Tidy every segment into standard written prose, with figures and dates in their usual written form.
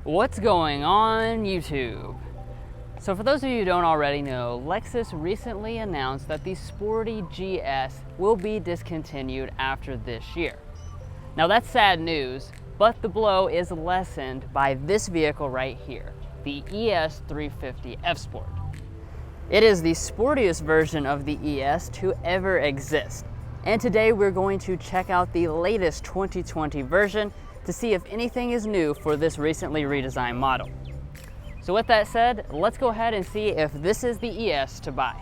What's going on YouTube? So for those of you who don't already know, Lexus recently announced that the Sporty GS will be discontinued after this year. Now that's sad news, but the blow is lessened by this vehicle right here, the ES350 fSport. It is the sportiest version of the ES to ever exist. And today we're going to check out the latest 2020 version to see if anything is new for this recently redesigned model. So with that said, let's go ahead and see if this is the ES to buy.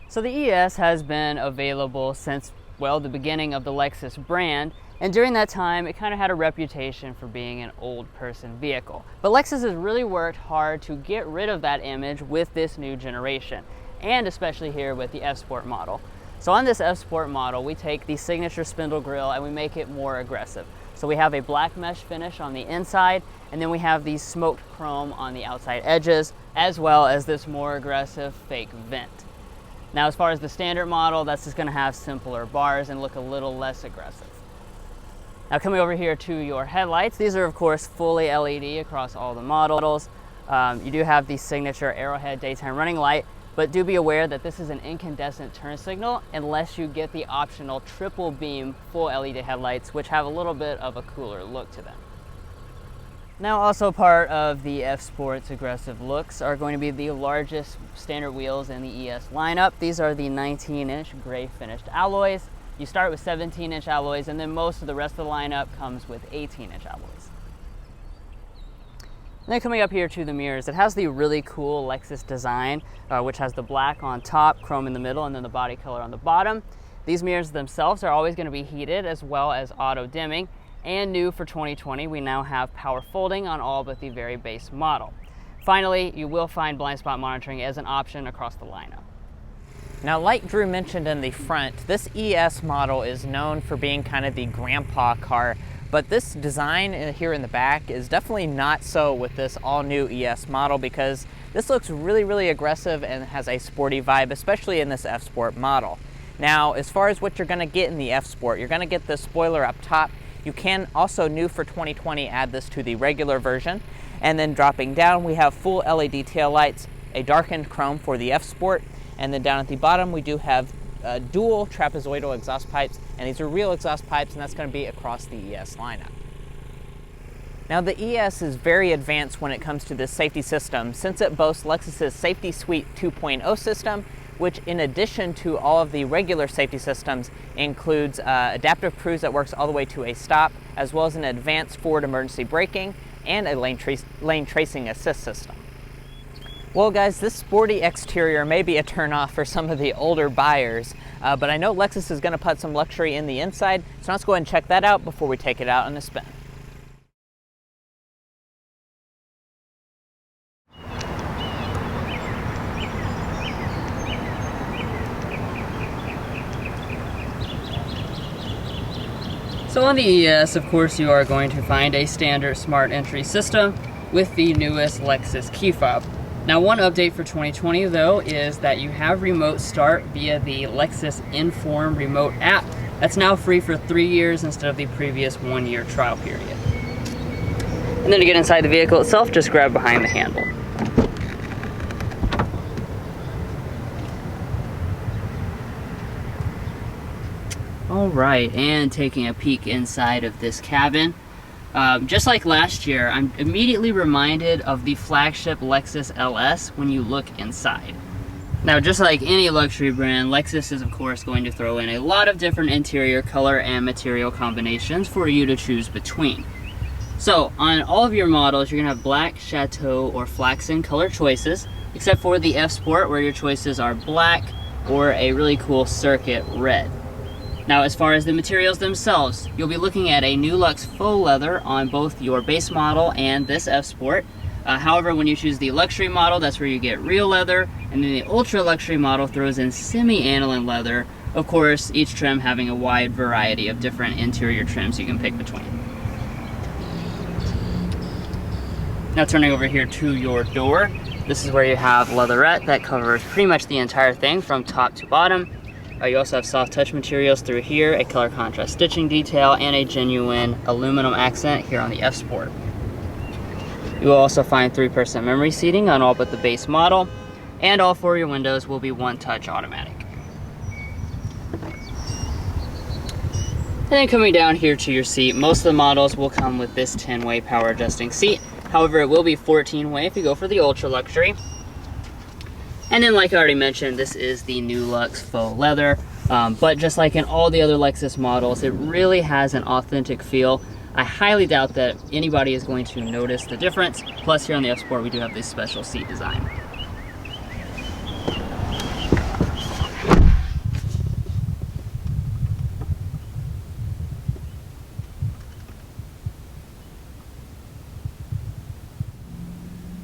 So the ES has been available since, well, the beginning of the Lexus brand, and during that time it kind of had a reputation for being an old person vehicle. But Lexus has really worked hard to get rid of that image with this new generation, and especially here with the fSport model. So on this fSport model, we take the signature spindle grille and we make it more aggressive. So we have a black mesh finish on the inside, and then we have the smoked chrome on the outside edges, as well as this more aggressive fake vent. Now, as far as the standard model, that's just going to have simpler bars and look a little less aggressive. Now, coming over here to your headlights, these are of course fully LED across all the models. You do have the signature arrowhead daytime running light, but do be aware that this is an incandescent turn signal unless you get the optional triple beam full LED headlights, which have a little bit of a cooler look to them. Now, also part of the fSport's aggressive looks are going to be the largest standard wheels in the ES lineup. These are the 19-inch gray finished alloys. You start with 17-inch alloys, and then most of the rest of the lineup comes with 18-inch alloys. And then coming up here to the mirrors, it has the really cool Lexus design, which has the black on top, chrome in the middle, and then the body color on the bottom. These mirrors themselves are always going to be heated as well as auto dimming. And new for 2020, we now have power folding on all but the very base model. Finally, you will find blind spot monitoring as an option across the lineup. Now, like Drew mentioned in the front, this ES model is known for being kind of the grandpa car, but this design here in the back is definitely not so with this all-new ES model, because this looks really aggressive and has a sporty vibe, especially in this fSport model. Now, as far as what you're going to get in the fSport, you're going to get the spoiler up top. You can also, new for 2020, add this to the regular version. And then dropping down, we have full LED taillights, a darkened chrome for the fSport, and then down at the bottom we do have dual trapezoidal exhaust pipes, and these are real exhaust pipes, and that's going to be across the ES lineup. Now, the ES is very advanced when it comes to this safety system, since it boasts Lexus's Safety Suite 2.0 system, which, in addition to all of the regular safety systems, includes adaptive cruise that works all the way to a stop, as well as an advanced forward emergency braking and a lane tracing assist system. Well guys, this sporty exterior may be a turn-off for some of the older buyers, but I know Lexus is going to put some luxury in the inside, so let's go ahead and check that out before we take it out on a spin. So on the ES, of course, you are going to find a standard smart entry system with the newest Lexus key fob. Now, one update for 2020 though is that you have remote start via the Lexus Inform remote app. That's now free for 3 years instead of the previous 1-year trial period. And then to get inside the vehicle itself, just grab behind the handle. Alright, and taking a peek inside of this cabin. Just like last year, I'm immediately reminded of the flagship Lexus LS when you look inside. Now, just like any luxury brand, Lexus is of course going to throw in a lot of different interior color and material combinations for you to choose between. So on all of your models, you're going to have black, chateau, or flaxen color choices, except for the fSport, where your choices are black or a really cool circuit red. Now, as far as the materials themselves, you'll be looking at a new Lux faux leather on both your base model and this fSport. However, when you choose the luxury model, that's where you get real leather, and then the ultra luxury model throws in semi-aniline leather. Of course, each trim having a wide variety of different interior trims you can pick between. Now turning over here to your door, this is where you have leatherette that covers pretty much the entire thing from top to bottom. You also have soft touch materials through here, a color contrast stitching detail, and a genuine aluminum accent here on the fSport. You will also find 3% memory seating on all but the base model, and all 4 of your windows will be one-touch automatic. And then coming down here to your seat, most of the models will come with this 10-way power adjusting seat. However, it will be 14-way if you go for the ultra luxury. And then, like I already mentioned, this is the new Lux faux leather. But just like in all the other Lexus models, it really has an authentic feel. I highly doubt that anybody is going to notice the difference. Plus, here on the fSport, we do have this special seat design.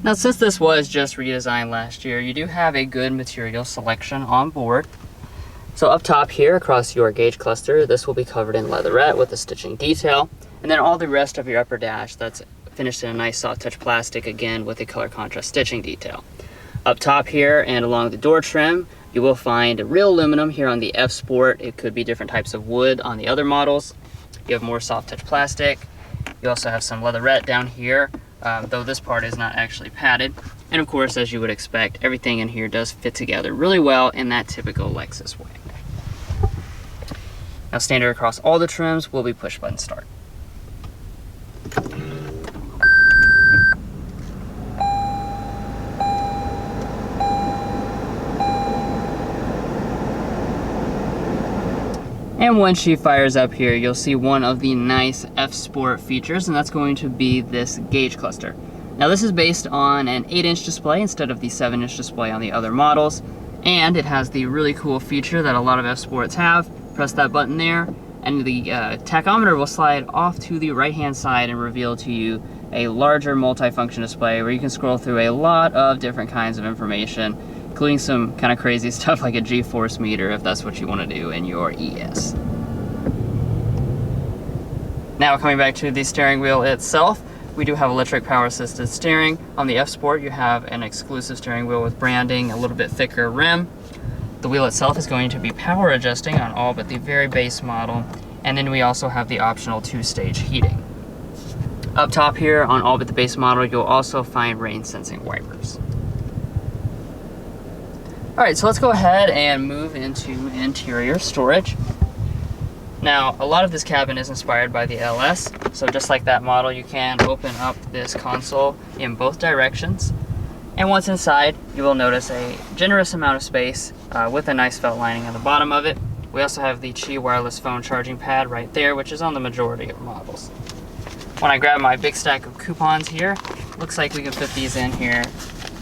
Now, since this was just redesigned last year, you do have a good material selection on board. So up top here across your gauge cluster, this will be covered in leatherette with a stitching detail. And then all the rest of your upper dash, that's finished in a nice soft touch plastic, again with a color contrast stitching detail. Up top here and along the door trim, you will find real aluminum here on the fSport. It could be different types of wood on the other models. You have more soft touch plastic. You also have some leatherette down here, though this part is not actually padded. And of course, as you would expect, everything in here does fit together really well in that typical Lexus way. Now, standard across all the trims will be push button start. And when she fires up here, you'll see one of the nice fSport features, and that's going to be this gauge cluster. Now, this is based on an 8-inch display instead of the 7-inch display on the other models, and it has the really cool feature that a lot of fSports have. Press that button there, and the tachometer will slide off to the right-hand side and reveal to you a larger multi-function display where you can scroll through a lot of different kinds of information, including some kind of crazy stuff like a G-force meter if that's what you want to do in your ES. Now, coming back to the steering wheel itself, we do have electric power assisted steering. On the fSport, you have an exclusive steering wheel with branding, a little bit thicker rim. The wheel itself is going to be power adjusting on all but the very base model, and then we also have the optional 2-stage heating. Up top here on all but the base model, you'll also find rain sensing wipers. All right, so let's go ahead and move into interior storage. Now, a lot of this cabin is inspired by the LS, so just like that model, you can open up this console in both directions. And once inside, you will notice a generous amount of space with a nice felt lining on the bottom of it. We also have the Qi wireless phone charging pad right there, which is on the majority of models. When I grab my big stack of coupons here, looks like we can fit these in here.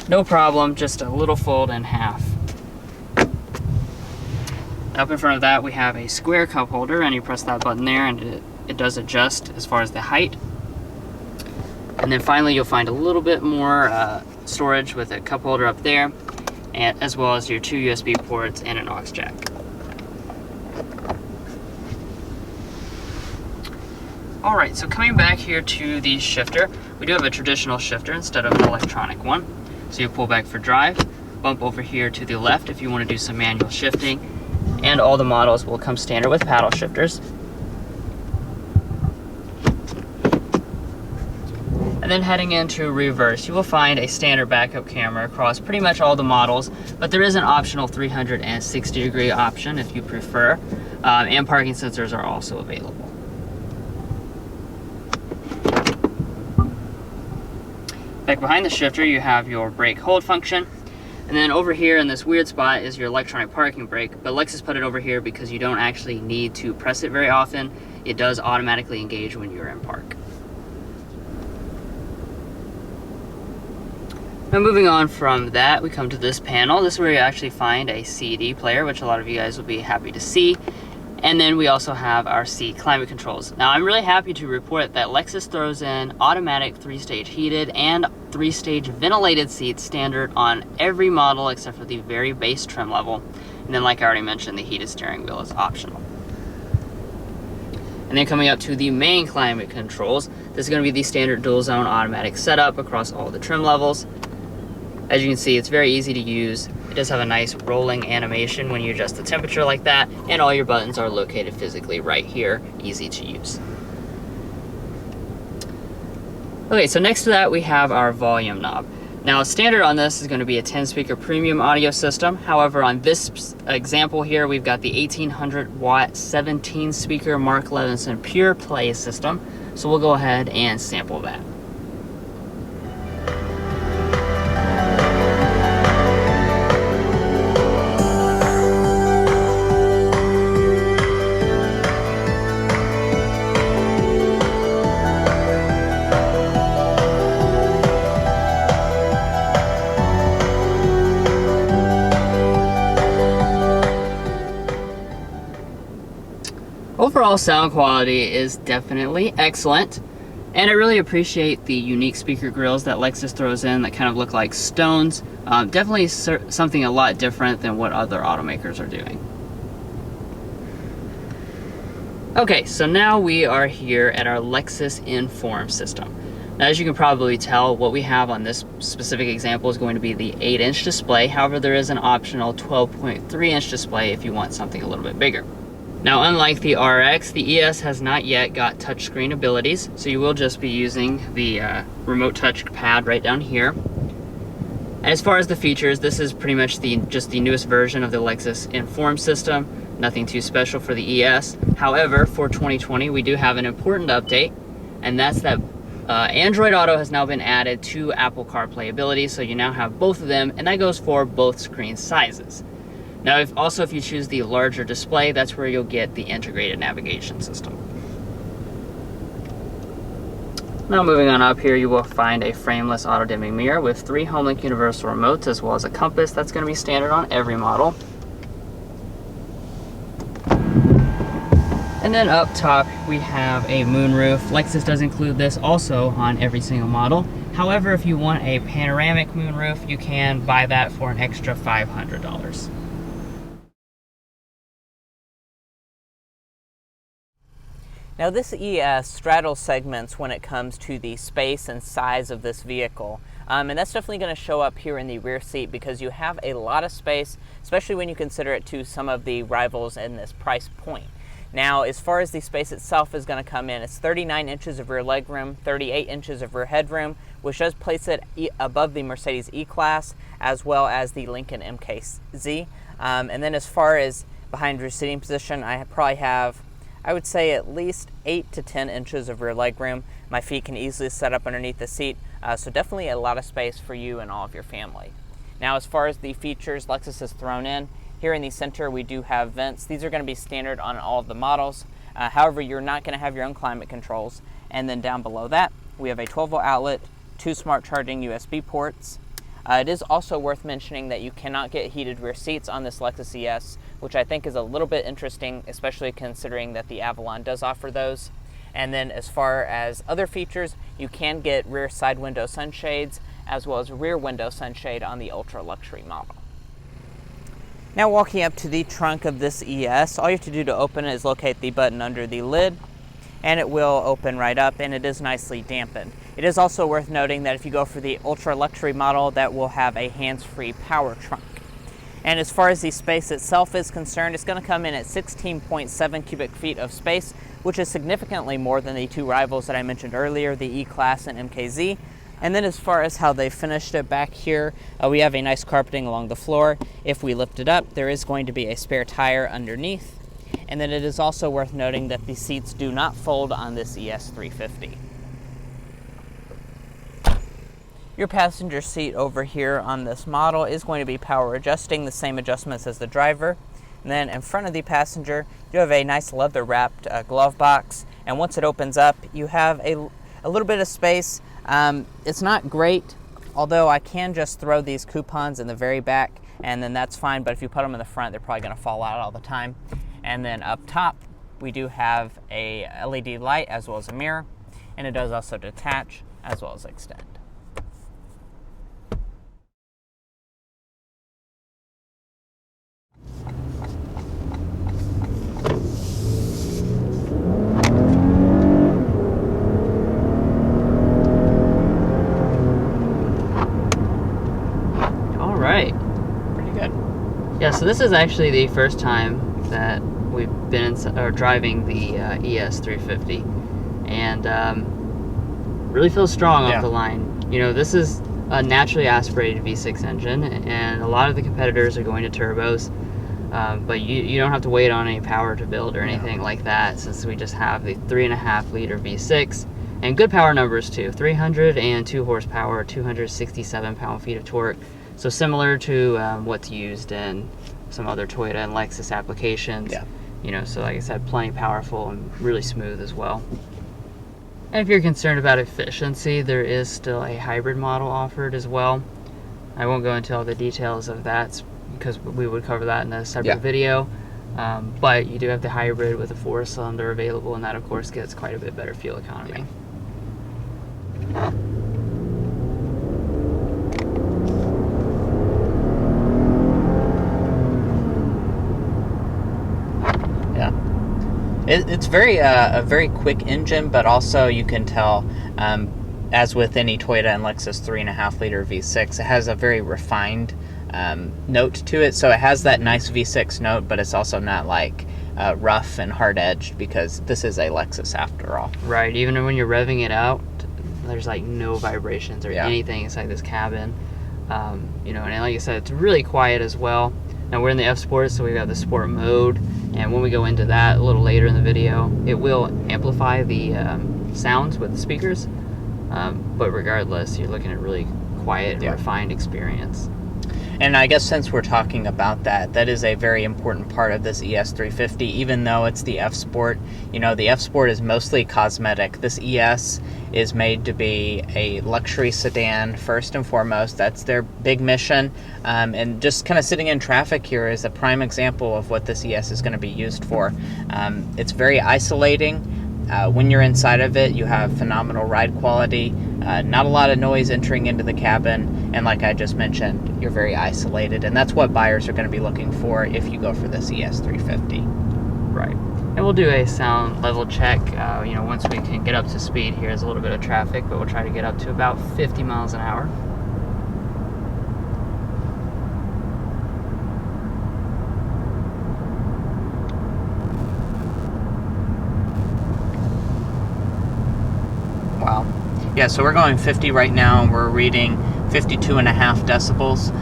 No problem, just a little fold in half. Up in front of that, we have a square cup holder, and you press that button there and it does adjust as far as the height. And then finally, you'll find a little bit more storage with a cup holder up there, and as well as your 2 USB ports and an aux jack. All right, so coming back here to the shifter, we do have a traditional shifter instead of an electronic one. So you pull back for drive, bump over here to the left if you want to do some manual shifting, and all the models will come standard with paddle shifters. And then heading into reverse, you will find a standard backup camera across pretty much all the models, but there is an optional 360-degree option if you prefer, and parking sensors are also available. Back behind the shifter, you have your brake hold function. And then over here in this weird spot is your electronic parking brake, but Lexus put it over here because you don't actually need to press it very often. It does automatically engage when you're in park. Now, moving on from that, we come to this panel. This is where you actually find a CD player, which a lot of you guys will be happy to see. And then we also have our seat climate controls. Now I'm really happy to report that Lexus throws in automatic 3-stage heated and 3-stage ventilated seats standard on every model except for the very base trim level. And then, like I already mentioned, the heated steering wheel is optional. And then coming up to the main climate controls, this is going to be the standard dual zone automatic setup across all the trim levels. As you can see, it's very easy to use. It does have a nice rolling animation when you adjust the temperature like that, and all your buttons are located physically right here, easy to use. Okay, so next to that we have our volume knob. Now standard on this is going to be a 10-speaker premium audio system. However, on this example here, we've got the 1800 watt 17-speaker Mark Levinson Pure Play system. So we'll go ahead and sample that. Overall sound quality is definitely excellent, and I really appreciate the unique speaker grills that Lexus throws in that kind of look like stones. Definitely something a lot different than what other automakers are doing. Okay, so now we are here at our Lexus Inform system. Now, as you can probably tell, what we have on this specific example is going to be the 8-inch display. However, there is an optional 12.3-inch display if you want something a little bit bigger. Now, unlike the RX, the ES has not yet got touchscreen abilities, so you will just be using the remote touch pad right down here. And as far as the features, this is pretty much just the newest version of the Lexus Inform system. Nothing too special for the ES. However, for 2020, we do have an important update, and that's that Android Auto has now been added to Apple CarPlay ability, so you now have both of them, and that goes for both screen sizes. Now, if you choose the larger display, that's where you'll get the integrated navigation system. Now, moving on up here, you will find a frameless auto-dimming mirror with 3 HomeLink universal remotes, as well as a compass. That's going to be standard on every model. And then up top, we have a moonroof. Lexus does include this also on every single model. However, if you want a panoramic moonroof, you can buy that for an extra $500. Now this ES straddles segments when it comes to the space and size of this vehicle. And that's definitely going to show up here in the rear seat because you have a lot of space, especially when you consider it to some of the rivals in this price point. Now, as far as the space itself is going to come in, it's 39 inches of rear legroom, 38 inches of rear headroom, which does place it above the Mercedes E-Class as well as the Lincoln MKZ. And then as far as behind your seating position, I probably have, I would say, at least 8 to 10 inches of rear legroom. My feet can easily set up underneath the seat, so definitely a lot of space for you and all of your family. Now, as far as the features Lexus has thrown in, here in the center we do have vents. These are going to be standard on all of the models. However, you're not going to have your own climate controls. And then down below that, we have a 12-volt outlet, 2 smart charging USB ports. It is also worth mentioning that you cannot get heated rear seats on this Lexus ES, which I think is a little bit interesting, especially considering that the Avalon does offer those. And then as far as other features, you can get rear side window sunshades as well as rear window sunshade on the ultra luxury model. Now, walking up to the trunk of this ES, all you have to do to open it is locate the button under the lid, and it will open right up, and it is nicely dampened. It is also worth noting that if you go for the ultra luxury model, that will have a hands-free power trunk. And as far as the space itself is concerned, it's going to come in at 16.7 cubic feet of space, which is significantly more than the 2 rivals that I mentioned earlier, the E-Class and MKZ. And then as far as how they finished it back here, we have a nice carpeting along the floor. If we lift it up, there is going to be a spare tire underneath. And then it is also worth noting that the seats do not fold on this ES350. Your passenger seat over here on this model is going to be power adjusting, the same adjustments as the driver. And then in front of the passenger, you have a nice leather wrapped glove box. And once it opens up, you have a little bit of space. It's not great, although I can just throw these coupons in the very back and then that's fine, but if you put them in the front, they're probably going to fall out all the time. And then up top, we do have a LED light as well as a mirror, and it does also detach as well as extend. All right. Pretty good. Yeah, so this is actually the first time that we've been driving the ES 350, and really feels strong off the line. You know, this is a naturally aspirated V6 engine, and a lot of the competitors are going to turbos, but you don't have to wait on any power to build or anything like that, since we just have the 3.5 liter V6, and good power numbers too, 302 horsepower, 267 pound-feet of torque, so similar to what's used in some other Toyota and Lexus applications. You know, so like I said, plenty powerful and really smooth as well. And if you're concerned about efficiency, there is still a hybrid model offered as well. I won't go into all the details of that because we would cover that in a separate video. But you do have the hybrid with a 4-cylinder available, and that of course gets quite a bit better fuel economy. It's a very quick engine, but also you can tell, as with any Toyota and Lexus 3.5 liter V6, it has a very refined note to it. So it has that nice V6 note, but it's also not like rough and hard edged, because this is a Lexus after all. Right. Even when you're revving it out, there's like no vibrations or anything inside this cabin. You know, and like I said, it's really quiet as well. Now we're in the fSport, so we've got the sport mode, and when we go into that a little later in the video, it will amplify the sounds with the speakers, but regardless, you're looking at really quiet and refined experience. And I guess since we're talking about that, that is a very important part of this ES350, even though it's the fSport. You know, the fSport is mostly cosmetic. This ES is made to be a luxury sedan first and foremost. That's their big mission. And just kind of sitting in traffic here is a prime example of what this ES is going to be used for. It's very isolating. When you're inside of it, you have phenomenal ride quality, not a lot of noise entering into the cabin, and like I just mentioned, you're very isolated, and that's what buyers are going to be looking for if you go for this ES350. Right. And we'll do a sound level check, you know, once we can get up to speed. Here's a little bit of traffic, but we'll try to get up to about 50 miles an hour. Wow. Yeah, so we're going 50 right now, and we're reading 52.5 decibels.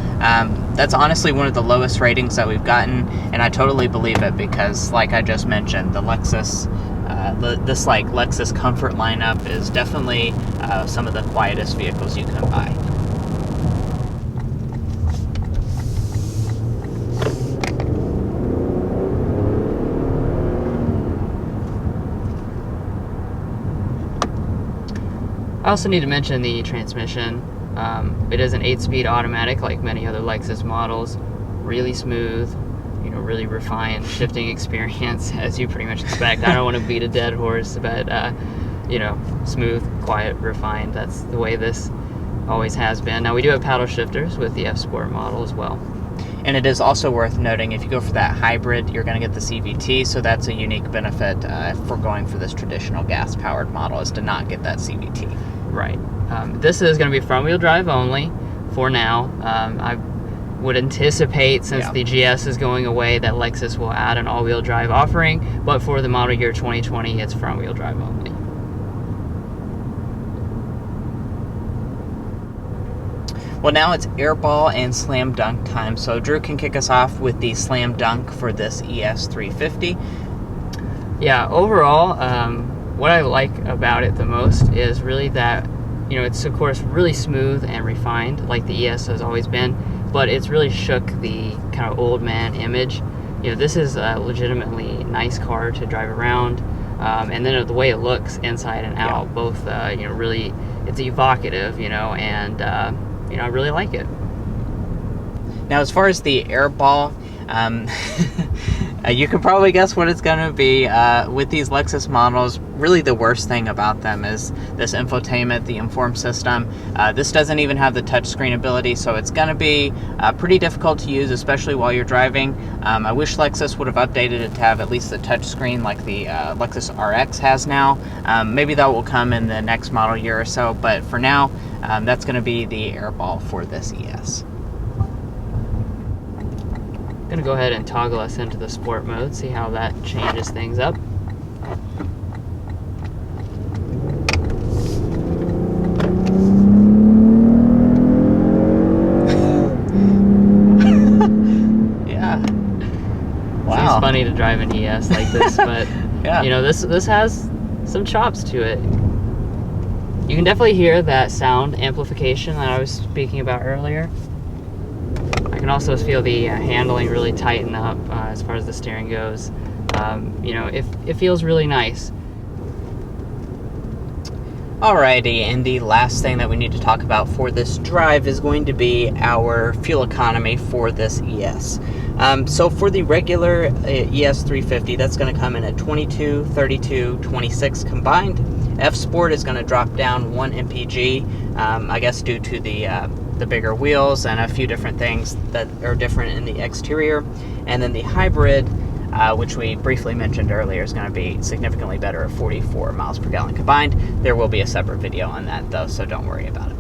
That's honestly one of the lowest ratings that we've gotten, and I totally believe it because, like I just mentioned, the Lexus, this like Lexus Comfort lineup is definitely some of the quietest vehicles you can buy. I also need to mention the transmission. It is an 8-speed automatic like many other Lexus models. Really smooth, you know, really refined shifting experience as you pretty much expect. I don't want to beat a dead horse, but you know, smooth, quiet, refined. That's the way this always has been. Now we do have paddle shifters with the fSport model as well. And it is also worth noting, if you go for that hybrid, you're going to get the CVT, so that's a unique benefit for going for this traditional gas-powered model, is to not get that CVT. Right. This is going to be front-wheel drive only for now. I would anticipate, since the GS is going away, that Lexus will add an all-wheel drive offering, but for the model year 2020, it's front-wheel drive only. Well, now it's airball and slam dunk time, so Drew can kick us off with the slam dunk for this ES350. Yeah, overall, what I like about it the most is really that, you know, it's of course really smooth and refined like the ES has always been, but it's really shook the kind of old man image. You know, this is a legitimately nice car to drive around, and then the way it looks inside and out, both, you know, really, it's evocative, you know, and you know, I really like it. Now, as far as the airball, You can probably guess what it's going to be. With these Lexus models, really the worst thing about them is this infotainment, the Inform system. This doesn't even have the touchscreen ability, so it's going to be pretty difficult to use, especially while you're driving. I wish Lexus would have updated it to have at least the touchscreen like the Lexus RX has now. Maybe that will come in the next model year or so, but for now, that's going to be the airball for this ES. I'm gonna go ahead and toggle us into the sport mode, see how that changes things up. Yeah. Wow. Seems funny to drive an ES like this, but yeah. you know, this has some chops to it. You can definitely hear that sound amplification that I was speaking about earlier. I can also feel the handling really tighten up as far as the steering goes. You know, it feels really nice. Alrighty, and the last thing that we need to talk about for this drive is going to be our fuel economy for this ES. So for the regular ES 350, that's going to come in at 22, 32, 26 combined. fSport is going to drop down 1 mpg, I guess due to the bigger wheels and a few different things that are different in the exterior. And then the hybrid, which we briefly mentioned earlier, is going to be significantly better at 44 miles per gallon combined. There will be a separate video on that though, so don't worry about it.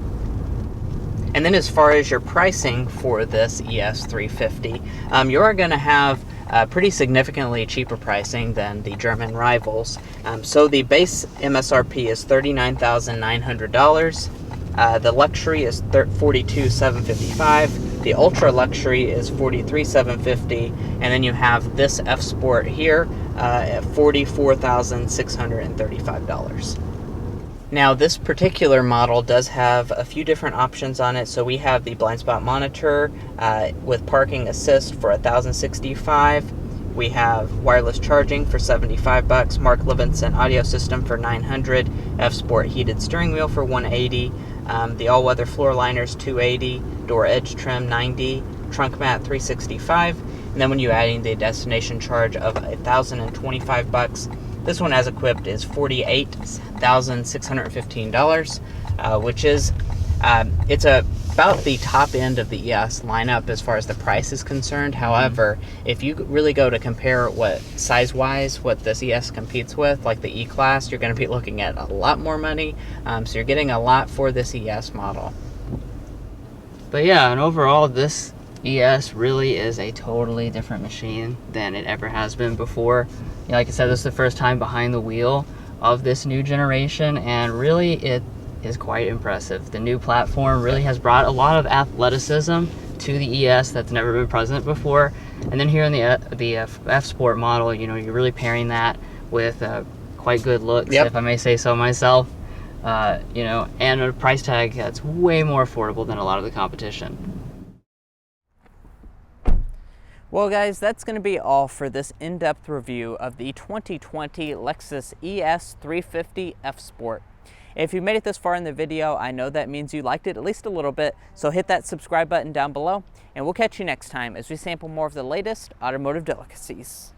And then as far as your pricing for this ES 350, you are going to have pretty significantly cheaper pricing than the German rivals. So the base MSRP is $39,900. The luxury is $42,755. The ultra luxury is $43,750, and then you have this fSport here at $44,635. Now this particular model does have a few different options on it. So we have the blind spot monitor with parking assist for $1,065. We have wireless charging for $75, Mark Levinson audio system for $900, fSport heated steering wheel for $180, the all-weather floor liners $280, door edge trim $90, trunk mat $365, and then when you add in the destination charge of $1,025, this one as equipped is $48,615, which is it's about the top end of the ES lineup as far as the price is concerned. However, if you really go to compare what size-wise what this ES competes with, like the E-Class, you're going to be looking at a lot more money. So you're getting a lot for this ES model. But yeah, and overall, this ES really is a totally different machine than it ever has been before. You know, like I said, this is the first time behind the wheel of this new generation, and really it is quite impressive. The new platform really has brought a lot of athleticism to the ES that's never been present before. And then here in the fSport model, you know, you're really pairing that with quite good looks, if I may say so myself. You know, and a price tag that's way more affordable than a lot of the competition. Well guys, that's going to be all for this in-depth review of the 2020 Lexus ES 350 fSport. If you made it this far in the video, I know that means you liked it at least a little bit, so hit that subscribe button down below, and we'll catch you next time as we sample more of the latest automotive delicacies.